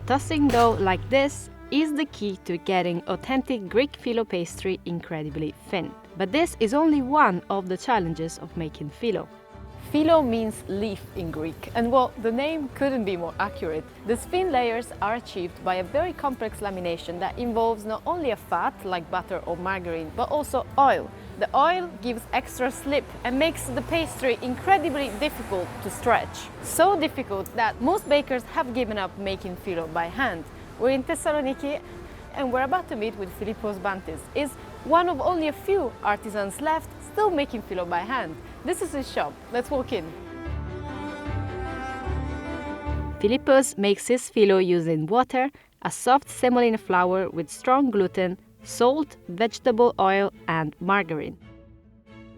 Tossing dough like this is the key to getting authentic Greek phyllo pastry incredibly thin. But this is only one of the challenges of making phyllo. Phyllo means leaf in Greek, and well, the name couldn't be more accurate. These thin layers are achieved by a very complex lamination that involves not only a fat, like butter or margarine, but also oil. The oil gives extra slip and makes the pastry incredibly difficult to stretch. So difficult that most bakers have given up making phyllo by hand. We're in Thessaloniki and we're about to meet with Philippos Bandis. Is one of only a few artisans left still making phyllo by hand. This is his shop. Let's walk in. Philippos makes his phyllo using water, a soft semolina flour with strong gluten, salt, vegetable oil and margarine.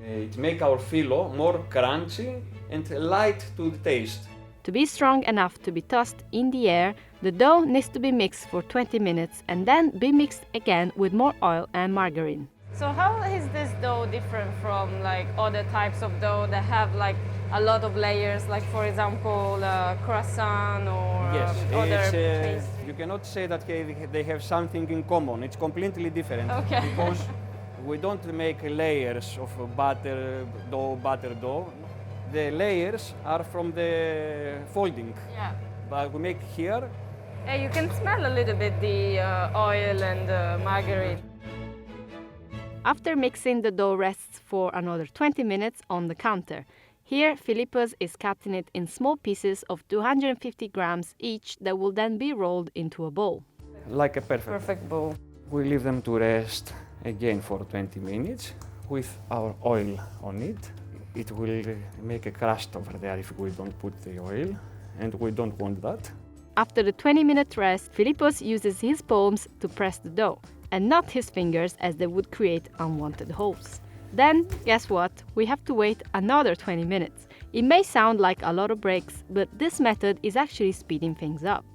It makes our phyllo more crunchy and light to the taste. To be strong enough to be tossed in the air, the dough needs to be mixed for 20 minutes and then be mixed again with more oil and margarine. So how is this dough different from like other types of dough that have like a lot of layers, like for example croissant or other pastries? You cannot say that they have something in common. It's completely different. Okay. Because we don't make layers of butter dough. The layers are from the folding. Yeah. But we make here. Hey, you can smell a little bit the oil and the margarine. After mixing, the dough rests for another 20 minutes on the counter. Here, Philippos is cutting it in small pieces of 250 grams each that will then be rolled into a bowl. Like a perfect bowl. We leave them to rest again for 20 minutes with our oil on it. It will make a crust over there if we don't put the oil, and we don't want that. After the 20-minute rest, Philippos uses his palms to press the dough, and not his fingers as they would create unwanted holes. Then, guess what? We have to wait another 20 minutes. It may sound like a lot of breaks, but this method is actually speeding things up.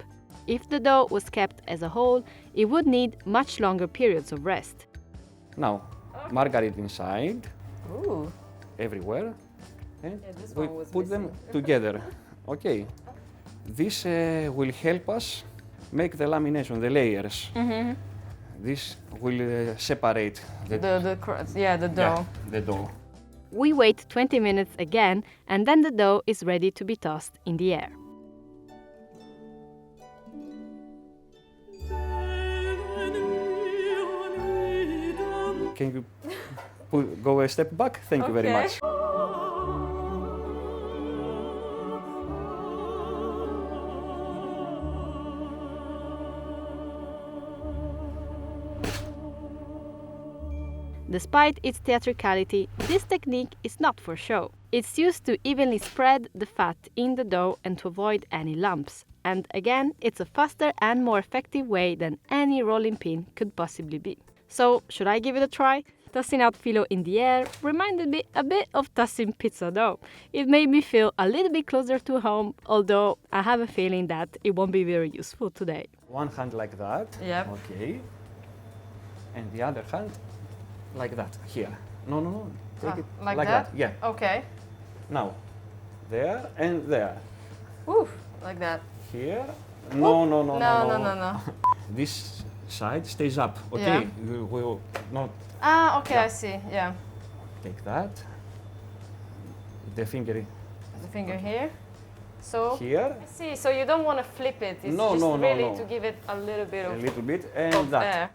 If the dough was kept as a whole, it would need much longer periods of rest. Now, margarine inside. Ooh. Everywhere, and we was put them together. Okay, this will help us make the lamination, the layers. Mm-hmm. This will separate the dough. Yeah, the dough. We wait 20 minutes again, and then the dough is ready to be tossed in the air. Can you go a step back? Thank you very much. Despite its theatricality, this technique is not for show. It's used to evenly spread the fat in the dough and to avoid any lumps. And again, it's a faster and more effective way than any rolling pin could possibly be. So, should I give it a try? Tossing out phyllo in the air reminded me a bit of tossing pizza dough. It made me feel a little bit closer to home, although I have a feeling that it won't be very useful today. One hand like that. Yep. Okay. And the other hand like that, here. No. Take it like that? Yeah. Okay. Now, there and there. Oof, like that. Here. No. No. This side stays up, okay? Yeah. You will not... Ah, okay, I see, yeah. Take that. The finger Here. So, here. I see, so you don't want to flip it, it's No, just no, really no. to give it a little bit A of little bit, and that. air.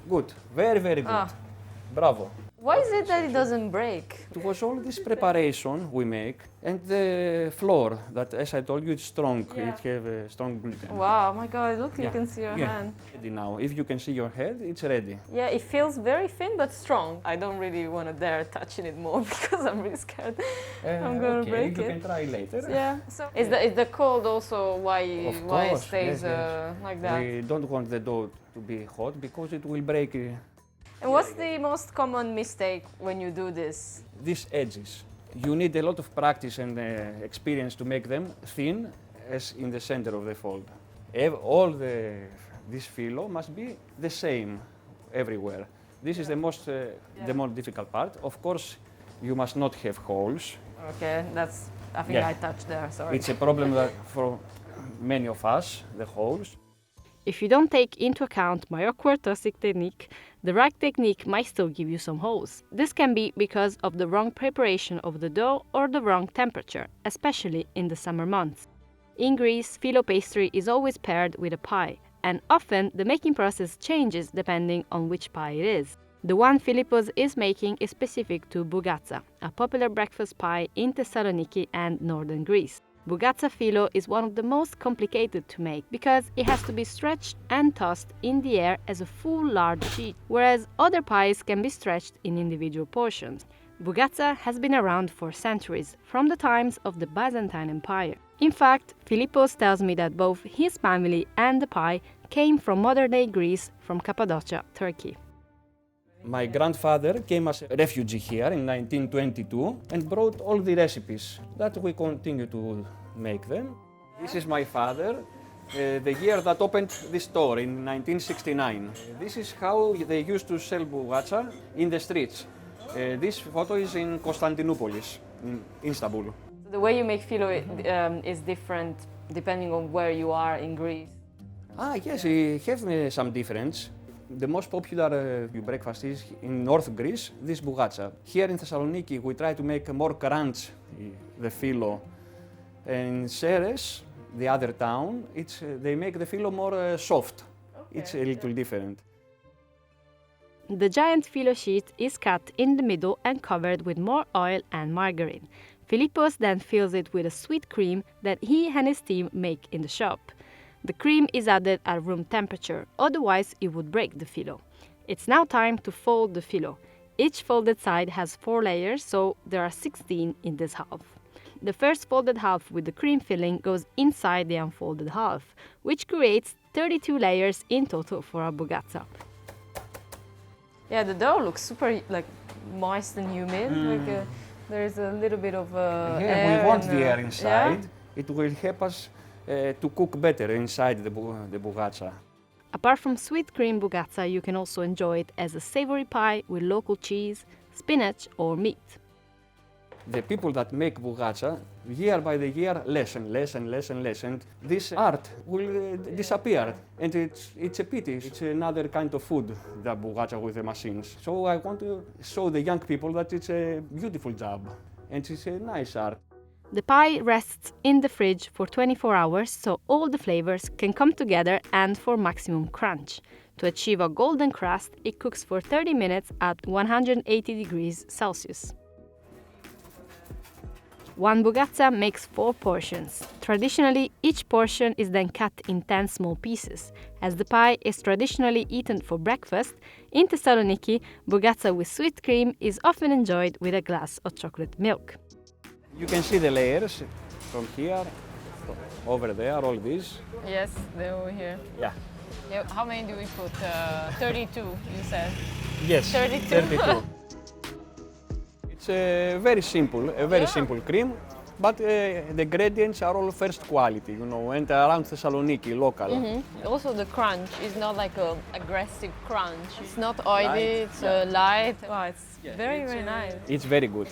Good, very, very good. Ah. Bravo. Why is it that it doesn't break? It was all this preparation we make, and the flour that, as I told you, it's strong. Yeah. It have a strong gluten. Wow, my God, look, you Yeah. can see your hand. Ready now. If you can see your head, it's ready. Yeah, it feels very thin but strong. I don't really want to dare touching it more because I'm really scared. I'm gonna okay, break you it. can try later. Yeah. So is the cold also why Of why it course, stays yes. like that? We don't want the dough to be hot because it will break And what's the most common mistake when you do this? these edges. You need a lot of practice and experience to make them thin as in the center of the fold. This phyllo must be the same everywhere. This is the more difficult part. Of course, you must not have holes. Okay, that's I think I touched there, sorry. It's a problem that for many of us, the holes. If you don't take into account my awkward toasting technique, the right technique might still give you some holes. This can be because of the wrong preparation of the dough or the wrong temperature, especially in the summer months. In Greece, Phyllo pastry is always paired with a pie, and often the making process changes depending on which pie it is. The one Philippos is making is specific to Bougatsa, a popular breakfast pie in Thessaloniki and northern Greece. Bougatsa phyllo is one of the most complicated to make because it has to be stretched and tossed in the air as a full large sheet, whereas other pies can be stretched in individual portions. Bougatsa has been around for centuries, from the times of the Byzantine Empire. In fact, Philippos tells me that both his family and the pie came from modern-day Greece, from Cappadocia, Turkey. My grandfather came as a refugee here in 1922 and brought all the recipes that we continue to make them. This is my father, the year that opened this store in 1969. This is how they used to sell Bougatsa in the streets. This photo is in Constantinopolis, in Istanbul. The way you make phyllo is different depending on where you are in Greece. Yes, it has some difference. The most popular breakfast is in North Greece, this Bougatsa. Here in Thessaloniki, we try to make more crunch, the phyllo. In Ceres, the other town, they make the phyllo more soft. Okay. It's a little different. The giant phyllo sheet is cut in the middle and covered with more oil and margarine. Philippos then fills it with a sweet cream that he and his team make in the shop. The cream is added at room temperature, otherwise it would break the phyllo. It's now time to fold the phyllo. Each folded side has 4 layers, so there are 16 in this half. The first folded half with the cream filling goes inside the unfolded half, which creates 32 layers in total for a Bougatsa. Yeah, the dough looks super moist and humid. There's a little bit of air. We want the air inside. Yeah? It will help us to cook better inside the Bougatsa. Apart from sweet cream Bougatsa, you can also enjoy it as a savory pie with local cheese, spinach or meat. The people that make Bougatsa, year by the year, less and less and less and less, and this art will disappear. And it's a pity. It's another kind of food, the Bougatsa with the machines. So I want to show the young people that it's a beautiful job and it's a nice art. The pie rests in the fridge for 24 hours so all the flavors can come together and for maximum crunch. To achieve a golden crust, it cooks for 30 minutes at 180 degrees Celsius. One Bougatsa makes 4 portions. Traditionally, each portion is then cut in 10 small pieces. As the pie is traditionally eaten for breakfast, in Thessaloniki, Bougatsa with sweet cream is often enjoyed with a glass of chocolate milk. You can see the layers from here, over there, all these. Yes, they're over here. Yeah. How many do we put? 32, you said? Yes, 32. It's very simple, a very simple cream, but the ingredients are all first quality, and around Thessaloniki, local. Mm-hmm. Also the crunch is not like an aggressive crunch. It's not oily, it's light. Wow, it's very, very nice. It's very good.